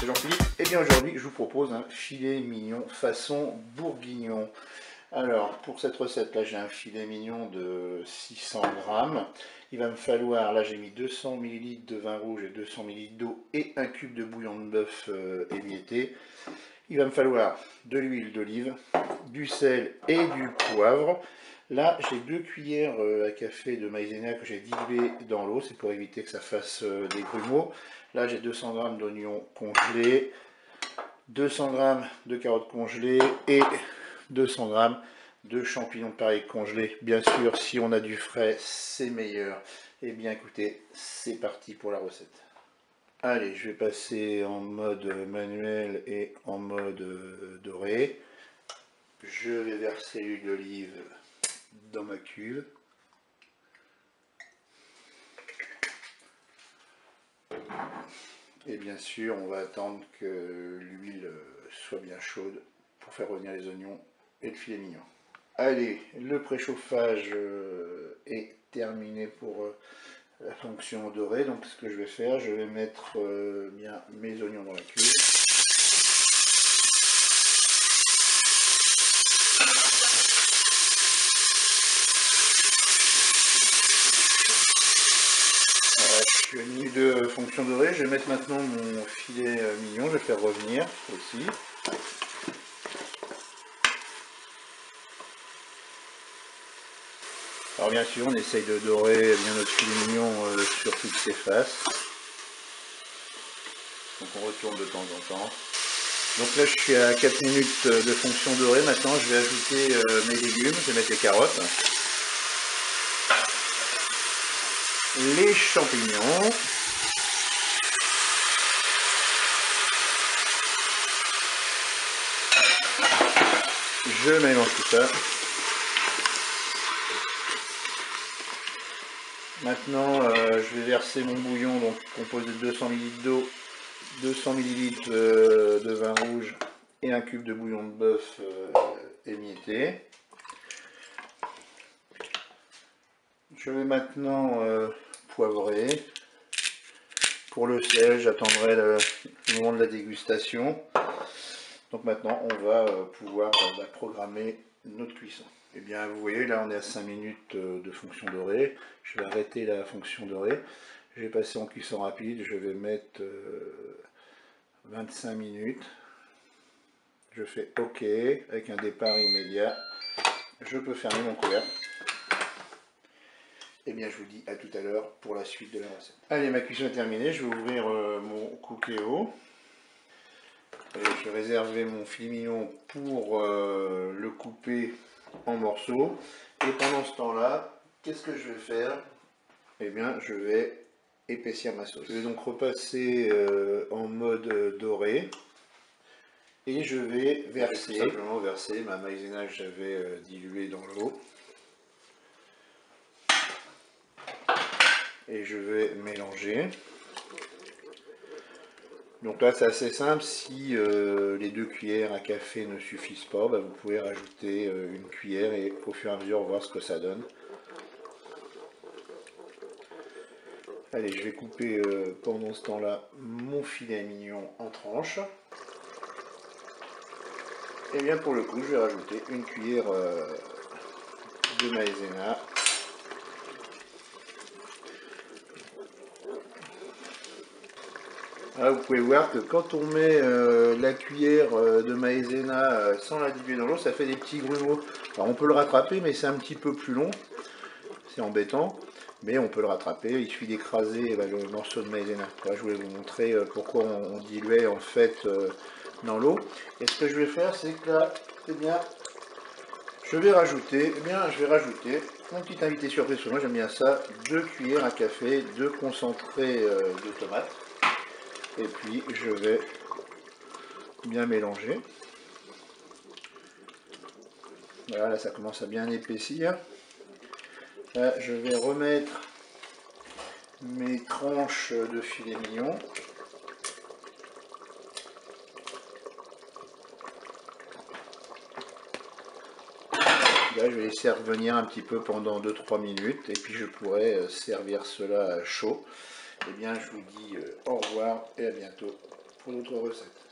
Jean-Philippe. Et bien aujourd'hui, je vous propose un filet mignon façon bourguignon. Alors, pour cette recette-là, j'ai un filet mignon de 600 grammes. Il va me falloir, là j'ai mis 200 ml de vin rouge et 200 ml d'eau et un cube de bouillon de bœuf émietté. Il va me falloir de l'huile d'olive, du sel et du poivre. Là, j'ai 2 cuillères à café de maïzena que j'ai dilué dans l'eau, c'est pour éviter que ça fasse des grumeaux. Là, j'ai 200 g d'oignons congelés, 200 g de carottes congelées et 200 g de champignons pareil congelés. Bien sûr, si on a du frais, c'est meilleur. Et bien écoutez, c'est parti pour la recette. Allez, je vais passer en mode manuel et en mode doré. Je vais verser l'huile d'olive dans ma cuve. Et bien sûr, on va attendre que l'huile soit bien chaude pour faire revenir les oignons et le filet mignon. Allez, le préchauffage est terminé pour la fonction dorée. Donc ce que je vais faire, je vais mettre bien mes oignons dans la cuve. Voilà, je suis au milieu de fonction dorée. Je vais mettre maintenant mon filet mignon, je vais faire revenir aussi. Alors bien sûr, on essaye de dorer bien notre filet mignon sur toutes ses faces. Donc on retourne de temps en temps. Donc là je suis à 4 minutes de fonction dorée. Maintenant je vais ajouter mes légumes. Je vais mettre les carottes, les champignons, je mélange tout ça. Maintenant je vais verser mon bouillon, donc composé de 200 ml d'eau, 200 ml de vin rouge et un cube de bouillon de bœuf émietté. Je vais maintenant poivrer. Pour le sel, j'attendrai le moment de la dégustation. Donc maintenant, on va pouvoir programmer notre cuisson. Et bien, vous voyez, là, on est à 5 minutes de fonction dorée. Je vais arrêter la fonction dorée. Je vais passer en cuisson rapide. Je vais mettre 25 minutes. Je fais OK avec un départ immédiat. Je peux fermer mon couvercle. Et bien je vous dis à tout à l'heure pour la suite de la recette. Allez, ma cuisson est terminée, je vais ouvrir mon Cookéo. Je vais réserver mon filet mignon pour le couper en morceaux. Et pendant ce temps-là, qu'est-ce que je vais faire? Eh bien je vais épaissir ma sauce. Je vais donc repasser en mode doré. Et je vais verser, tout simplement verser ma maïzena que j'avais diluée dans l'eau. Et je vais mélanger. Donc là c'est assez simple, si les 2 cuillères à café ne suffisent pas, bah, vous pouvez rajouter une cuillère et au fur et à mesure voir ce que ça donne. Allez, je vais couper pendant ce temps là mon filet mignon en tranches. Et bien pour le coup je vais rajouter une cuillère de maïzena. Là, vous pouvez voir que quand on met la cuillère de maïzena sans la diluer dans l'eau, ça fait des petits grumeaux. Alors on peut le rattraper, mais c'est un petit peu plus long. C'est embêtant, mais on peut le rattraper. Il suffit d'écraser le morceau de maïzena. Là, je voulais vous montrer pourquoi on diluait en fait dans l'eau. Et ce que je vais faire, c'est que là, eh bien, je vais rajouter mon petit invité surprise. Moi, j'aime bien ça, 2 cuillères à café de concentré de tomate. Et puis je vais bien mélanger. Voilà, là ça commence à bien épaissir. Là je vais remettre mes tranches de filet mignon. Là je vais laisser revenir un petit peu pendant 2-3 minutes et puis je pourrai servir cela chaud. Et bien je vous dis au revoir et à bientôt. pour notre recette.